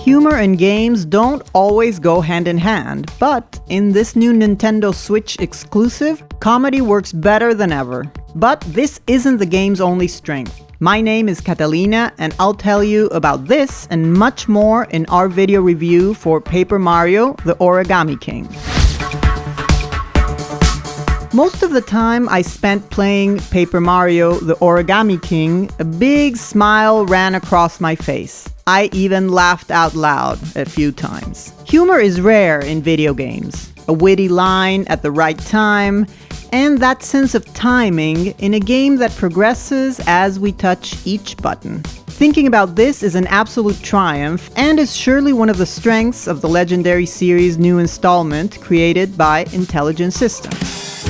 Humor and games don't always go hand in hand, but in this new Nintendo Switch exclusive, comedy works better than ever. But this isn't the game's only strength. My name is Catalina, and I'll tell you about this and much more in our video review for Paper Mario: The Origami King. Most of the time I spent playing Paper Mario: The Origami King, a big smile ran across my face. I even laughed out loud a few times. Humor is rare in video games. A witty line at the right time, and that sense of timing in a game that progresses as we touch each button. Thinking about this is an absolute triumph and is surely one of the strengths of the legendary series' new installment created by Intelligent Systems.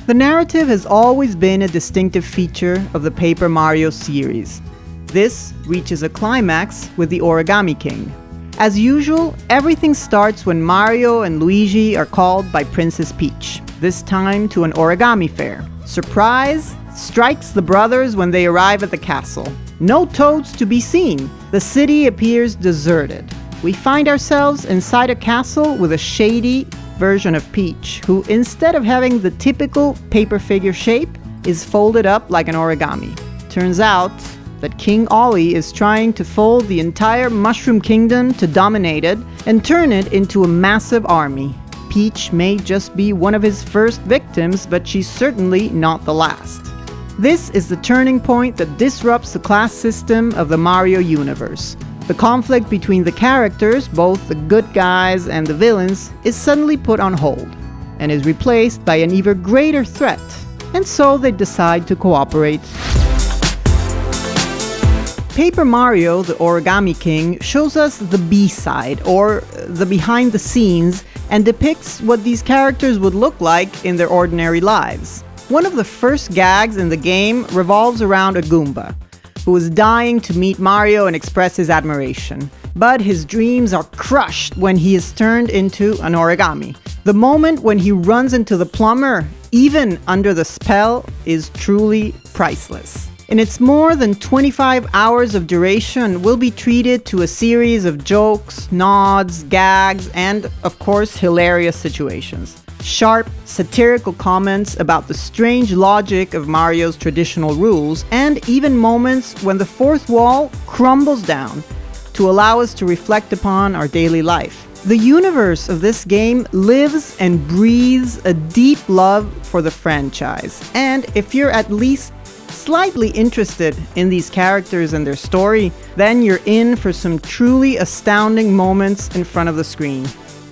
The narrative has always been a distinctive feature of the Paper Mario series. This reaches a climax with the Origami King. As usual, everything starts when Mario and Luigi are called by Princess Peach, this time to an origami fair. Surprise strikes the brothers when they arrive at the castle. No Toads to be seen. The city appears deserted. We find ourselves inside a castle with a shady version of Peach, who instead of having the typical paper figure shape, is folded up like an origami. Turns out that King Ollie is trying to fold the entire Mushroom Kingdom to dominate it and turn it into a massive army. Peach may just be one of his first victims, but she's certainly not the last. This is the turning point that disrupts the class system of the Mario universe. The conflict between the characters, both the good guys and the villains, is suddenly put on hold and is replaced by an even greater threat, and so they decide to cooperate. Paper Mario: The Origami King shows us the B-side, or the behind the scenes, and depicts what these characters would look like in their ordinary lives. One of the first gags in the game revolves around a Goomba, who is dying to meet Mario and express his admiration. But his dreams are crushed when he is turned into an origami. The moment when he runs into the plumber, even under the spell, is truly priceless. In its more than 25 hours of duration, we'll be treated to a series of jokes, nods, gags, and, of course, hilarious situations. Sharp, satirical comments about the strange logic of Mario's traditional rules, and even moments when the fourth wall crumbles down to allow us to reflect upon our daily life. The universe of this game lives and breathes a deep love for the franchise, and if you're at least slightly interested in these characters and their story, then you're in for some truly astounding moments in front of the screen.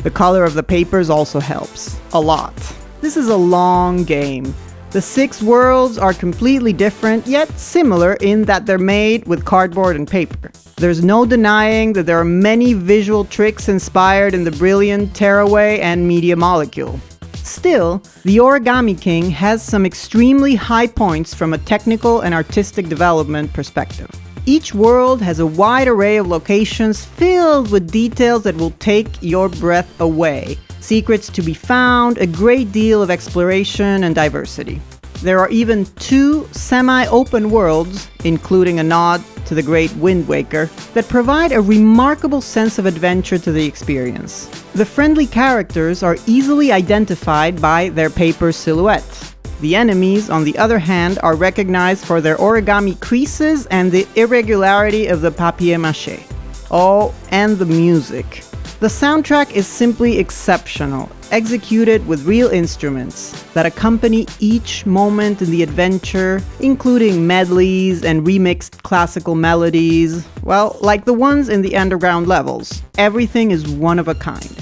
The color of the papers also helps a lot. This is a long game. The 6 worlds are completely different, yet similar in that they're made with cardboard and paper. There's no denying that there are many visual tricks inspired in the brilliant Tearaway and Media Molecule. Still, the Origami King has some extremely high points from a technical and artistic development perspective. Each world has a wide array of locations filled with details that will take your breath away. Secrets to be found, a great deal of exploration and diversity. There are even 2 semi-open worlds, including a nod to the great Wind Waker, that provide a remarkable sense of adventure to the experience. The friendly characters are easily identified by their paper silhouette. The enemies, on the other hand, are recognized for their origami creases and the irregularity of the papier-mâché. Oh, and the music. The soundtrack is simply exceptional, executed with real instruments that accompany each moment in the adventure, including medleys and remixed classical melodies, well, like the ones in the underground levels. Everything is one of a kind.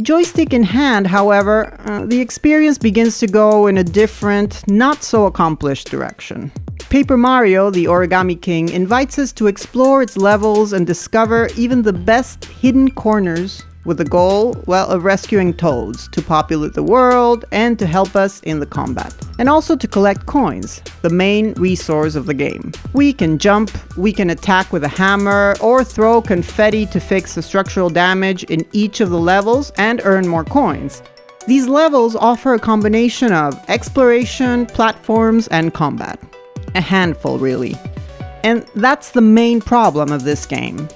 Joystick in hand, however, the experience begins to go in a different, not so accomplished direction. Paper Mario: The Origami King invites us to explore its levels and discover even the best hidden corners with the goal, well, of rescuing Toads to populate the world and to help us in the combat. And also to collect coins, the main resource of the game. We can jump, we can attack with a hammer, or throw confetti to fix the structural damage in each of the levels and earn more coins. These levels offer a combination of exploration, platforms, and combat. A handful, really. And that's the main problem of this game.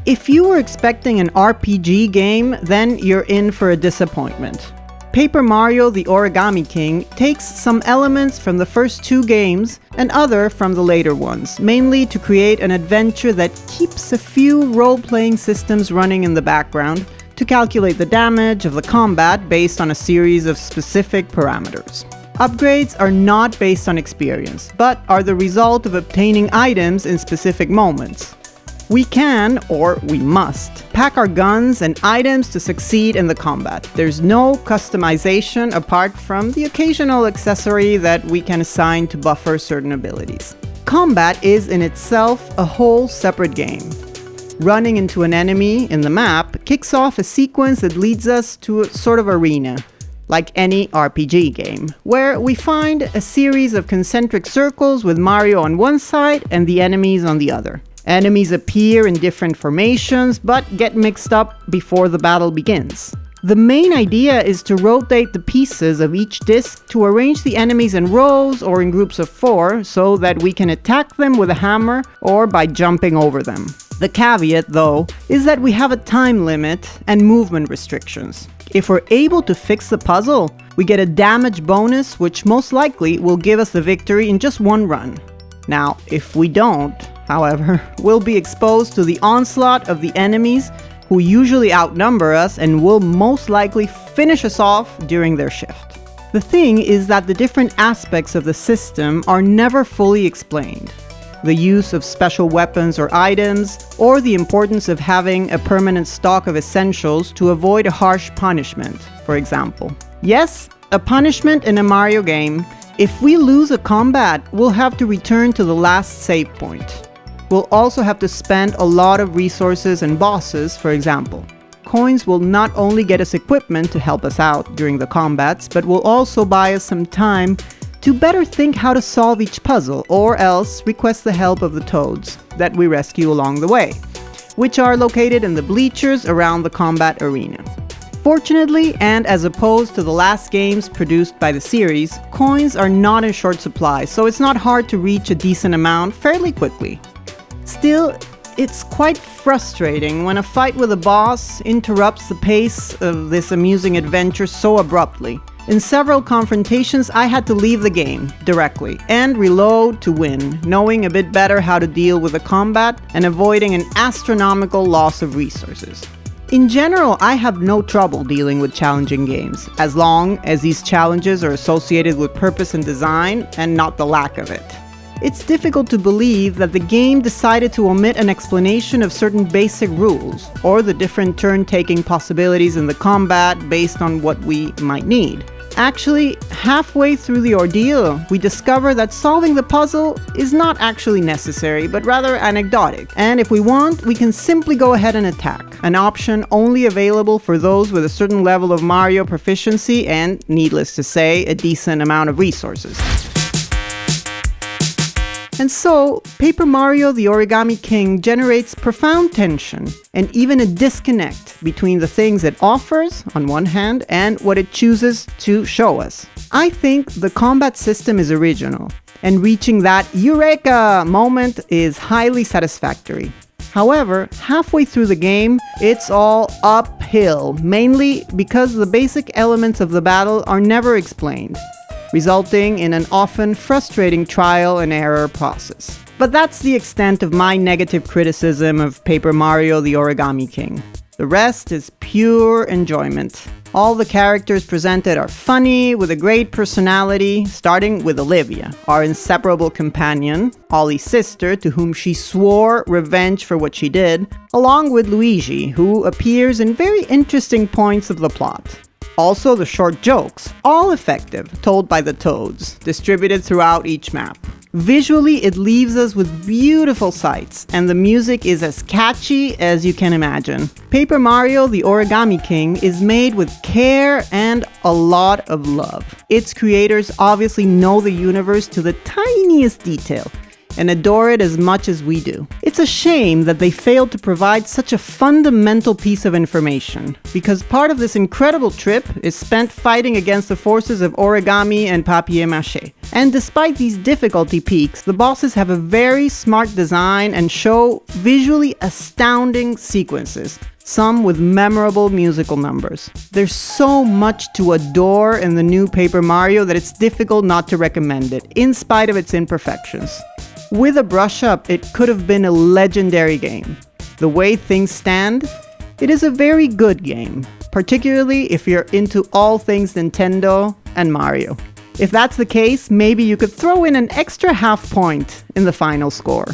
If you were expecting an RPG game, then you're in for a disappointment. Paper Mario: The Origami King takes some elements from the first two games and other from the later ones, mainly to create an adventure that keeps a few role-playing systems running in the background to calculate the damage of the combat based on a series of specific parameters. Upgrades are not based on experience, but are the result of obtaining items in specific moments. We can, or we must, pack our guns and items to succeed in the combat. There's no customization apart from the occasional accessory that we can assign to buffer certain abilities. Combat is in itself a whole separate game. Running into an enemy in the map kicks off a sequence that leads us to a sort of arena, like any RPG game, where we find a series of concentric circles with Mario on one side and the enemies on the other. Enemies appear in different formations, but get mixed up before the battle begins. The main idea is to rotate the pieces of each disc to arrange the enemies in rows or in groups of 4 so that we can attack them with a hammer or by jumping over them. The caveat, though, is that we have a time limit and movement restrictions. If we're able to fix the puzzle, we get a damage bonus which most likely will give us the victory in just one run. Now, if we don't, however, we'll be exposed to the onslaught of the enemies who usually outnumber us and will most likely finish us off during their shift. The thing is that the different aspects of the system are never fully explained. The use of special weapons or items, or the importance of having a permanent stock of essentials to avoid a harsh punishment, for example. Yes, a punishment in a Mario game. If we lose a combat, we'll have to return to the last save point. We'll also have to spend a lot of resources and bosses, for example. Coins will not only get us equipment to help us out during the combats, but will also buy us some time to better think how to solve each puzzle, or else request the help of the toads that we rescue along the way, which are located in the bleachers around the combat arena. Fortunately, and as opposed to the last games produced by the series, coins are not in short supply, so it's not hard to reach a decent amount fairly quickly. Still, it's quite frustrating when a fight with a boss interrupts the pace of this amusing adventure so abruptly. In several confrontations, I had to leave the game directly and reload to win, knowing a bit better how to deal with the combat and avoiding an astronomical loss of resources. In general, I have no trouble dealing with challenging games, as long as these challenges are associated with purpose and design and not the lack of it. It's difficult to believe that the game decided to omit an explanation of certain basic rules, or the different turn-taking possibilities in the combat based on what we might need. Actually, halfway through the ordeal, we discover that solving the puzzle is not actually necessary, but rather anecdotic. And if we want, we can simply go ahead and attack, an option only available for those with a certain level of Mario proficiency and, needless to say, a decent amount of resources. And so, Paper Mario: The Origami King generates profound tension and even a disconnect between the things it offers, on one hand, and what it chooses to show us. I think the combat system is original, and reaching that Eureka moment is highly satisfactory. However, halfway through the game, it's all uphill, mainly because the basic elements of the battle are never explained, resulting in an often frustrating trial and error process. But that's the extent of my negative criticism of Paper Mario: The Origami King. The rest is pure enjoyment. All the characters presented are funny, with a great personality, starting with Olivia, our inseparable companion, Ollie's sister, to whom she swore revenge for what she did, along with Luigi, who appears in very interesting points of the plot. Also the short jokes, all effective, told by the toads, distributed throughout each map. Visually, it leaves us with beautiful sights, and the music is as catchy as you can imagine. Paper Mario: The Origami King is made with care and a lot of love. Its creators obviously know the universe to the tiniest detail, and adore it as much as we do. It's a shame that they failed to provide such a fundamental piece of information, because part of this incredible trip is spent fighting against the forces of origami and papier-mâché. And despite these difficulty peaks, the bosses have a very smart design and show visually astounding sequences, some with memorable musical numbers. There's so much to adore in the new Paper Mario that it's difficult not to recommend it, in spite of its imperfections. With a brush-up, it could have been a legendary game. The way things stand, it is a very good game, particularly if you're into all things Nintendo and Mario. If that's the case, maybe you could throw in an extra half point in the final score.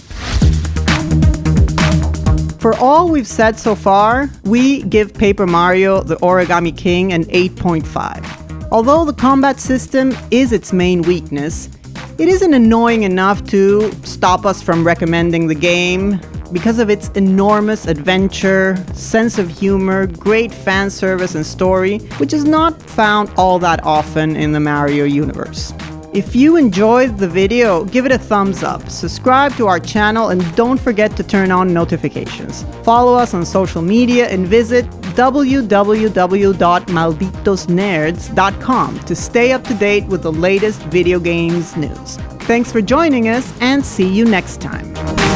For all we've said so far, we give Paper Mario the Origami King an 8.5. Although the combat system is its main weakness, it isn't annoying enough to stop us from recommending the game because of its enormous adventure, sense of humor, great fan service and story, which is not found all that often in the Mario universe. If you enjoyed the video, give it a thumbs up, subscribe to our channel, and don't forget to turn on notifications. Follow us on social media and visit www.malditosnerds.com to stay up to date with the latest video games news. Thanks for joining us, and see you next time.